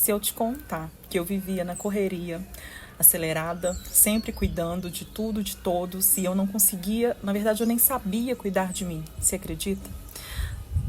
Se eu te contar que eu vivia na correria, acelerada, sempre cuidando de tudo, de todos, e eu não conseguia, na verdade eu nem sabia cuidar de mim, você acredita?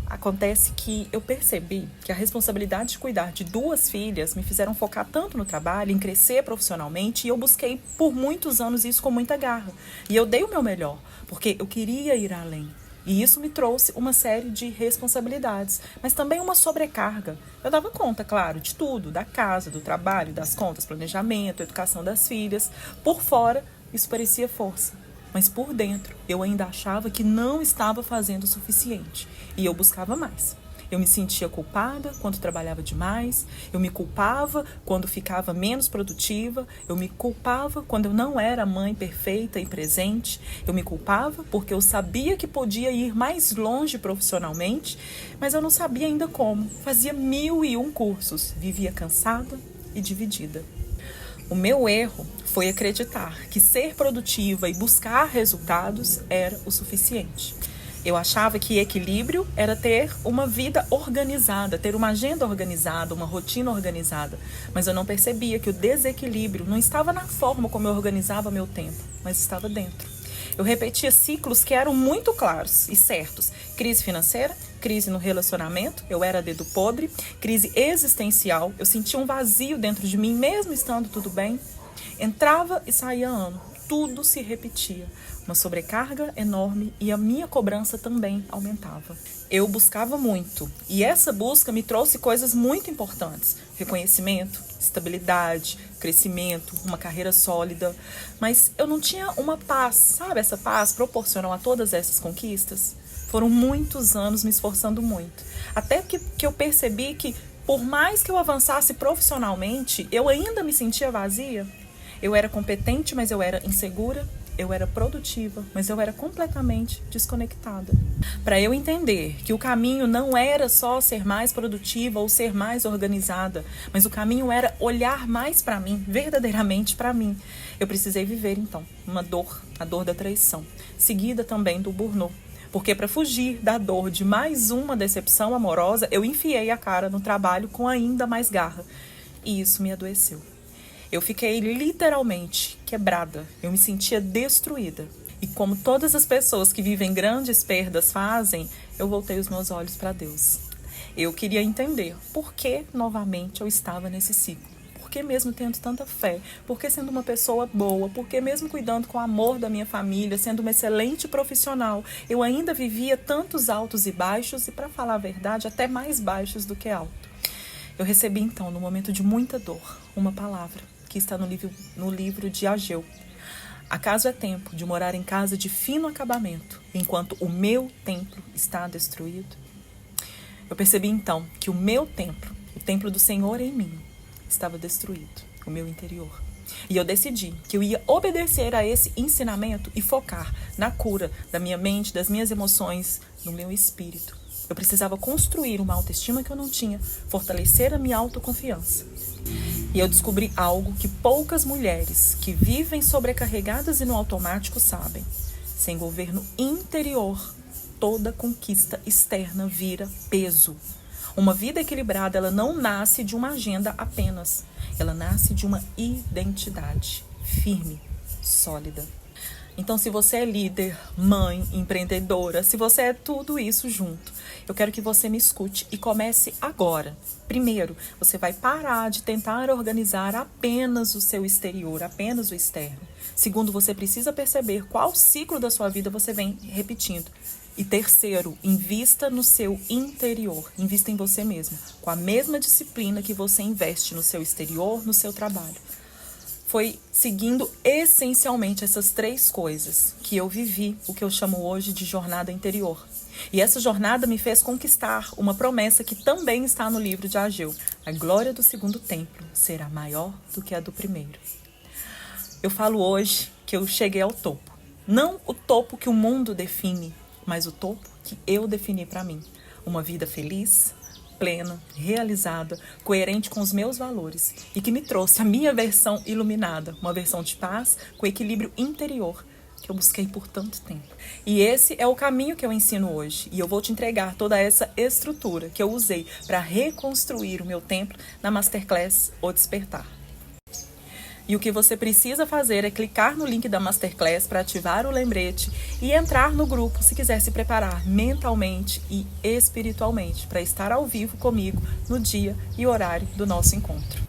Acontece que eu percebi que a responsabilidade de cuidar de 2 filhas me fizeram focar tanto no trabalho, em crescer profissionalmente, e eu busquei por muitos anos isso com muita garra. E eu dei o meu melhor, porque eu queria ir além. E isso me trouxe uma série de responsabilidades, mas também uma sobrecarga. Eu dava conta, claro, de tudo, da casa, do trabalho, das contas, planejamento, educação das filhas. Por fora, isso parecia força. Mas por dentro, eu ainda achava que não estava fazendo o suficiente. E eu buscava mais. Eu me sentia culpada quando trabalhava demais, eu me culpava quando ficava menos produtiva, eu me culpava quando eu não era a mãe perfeita e presente, eu me culpava porque eu sabia que podia ir mais longe profissionalmente, mas eu não sabia ainda como. Fazia 1001 cursos, vivia cansada e dividida. O meu erro foi acreditar que ser produtiva e buscar resultados era o suficiente. Eu achava que equilíbrio era ter uma vida organizada, ter uma agenda organizada, uma rotina organizada. Mas eu não percebia que o desequilíbrio não estava na forma como eu organizava meu tempo, mas estava dentro. Eu repetia ciclos que eram muito claros e certos. Crise financeira, crise no relacionamento, eu era dedo podre, crise existencial, eu sentia um vazio dentro de mim, mesmo estando tudo bem. Entrava e saía ano, tudo se repetia. Uma sobrecarga enorme e a minha cobrança também aumentava. Eu buscava muito e essa busca me trouxe coisas muito importantes. Reconhecimento, estabilidade, crescimento, uma carreira sólida. Mas eu não tinha uma paz, sabe? Essa paz proporcional a todas essas conquistas. Foram muitos anos me esforçando muito. Até que eu percebi que por mais que eu avançasse profissionalmente, eu ainda me sentia vazia. Eu era competente, mas eu era insegura. Eu era produtiva, mas eu era completamente desconectada. Para eu entender que o caminho não era só ser mais produtiva ou ser mais organizada, mas o caminho era olhar mais para mim, verdadeiramente para mim. Eu precisei viver, então, uma dor, a dor da traição, seguida também do burnout. Porque para fugir da dor de mais uma decepção amorosa, eu enfiei a cara no trabalho com ainda mais garra. E isso me adoeceu. Eu fiquei literalmente quebrada, eu me sentia destruída. E como todas as pessoas que vivem grandes perdas fazem, eu voltei os meus olhos para Deus. Eu queria entender por que novamente eu estava nesse ciclo. Por que mesmo tendo tanta fé? Por que sendo uma pessoa boa? Por que mesmo cuidando com o amor da minha família, sendo uma excelente profissional, eu ainda vivia tantos altos e baixos e, para falar a verdade, até mais baixos do que alto. Eu recebi então, no momento de muita dor, uma palavra que está no livro de Ageu. Acaso é tempo de morar em casa de fino acabamento, enquanto o meu templo está destruído? Eu percebi então que o meu templo, o templo do Senhor em mim, estava destruído, o meu interior. E eu decidi que eu ia obedecer a esse ensinamento e focar na cura da minha mente, das minhas emoções, do meu espírito. Eu precisava construir uma autoestima que eu não tinha, fortalecer a minha autoconfiança. E eu descobri algo que poucas mulheres que vivem sobrecarregadas e no automático sabem. Sem governo interior, toda conquista externa vira peso. Uma vida equilibrada, ela não nasce de uma agenda apenas. Ela nasce de uma identidade firme, sólida. Então, se você é líder, mãe, empreendedora, se você é tudo isso junto, eu quero que você me escute e comece agora. Primeiro, você vai parar de tentar organizar apenas o seu exterior, apenas o externo. Segundo, você precisa perceber qual ciclo da sua vida você vem repetindo. E terceiro, invista no seu interior, invista em você mesmo, com a mesma disciplina que você investe no seu exterior, no seu trabalho. Foi seguindo essencialmente essas 3 coisas que eu vivi o que eu chamo hoje de jornada interior. E essa jornada me fez conquistar uma promessa que também está no livro de Ageu. A glória do segundo templo será maior do que a do primeiro. Eu falo hoje que eu cheguei ao topo. Não o topo que o mundo define, mas o topo que eu defini para mim. Uma vida feliz, plena, realizada, coerente com os meus valores e que me trouxe a minha versão iluminada, uma versão de paz com equilíbrio interior, que eu busquei por tanto tempo. E esse é o caminho que eu ensino hoje. E eu vou te entregar toda essa estrutura que eu usei para reconstruir o meu templo na Masterclass O Despertar. E o que você precisa fazer é clicar no link da Masterclass para ativar o lembrete e entrar no grupo se quiser se preparar mentalmente e espiritualmente para estar ao vivo comigo no dia e horário do nosso encontro.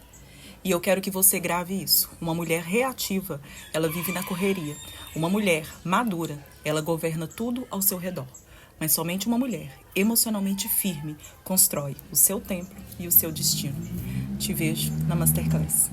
E eu quero que você grave isso. Uma mulher reativa, ela vive na correria. Uma mulher madura, ela governa tudo ao seu redor. Mas somente uma mulher emocionalmente firme constrói o seu templo e o seu destino. Te vejo na Masterclass.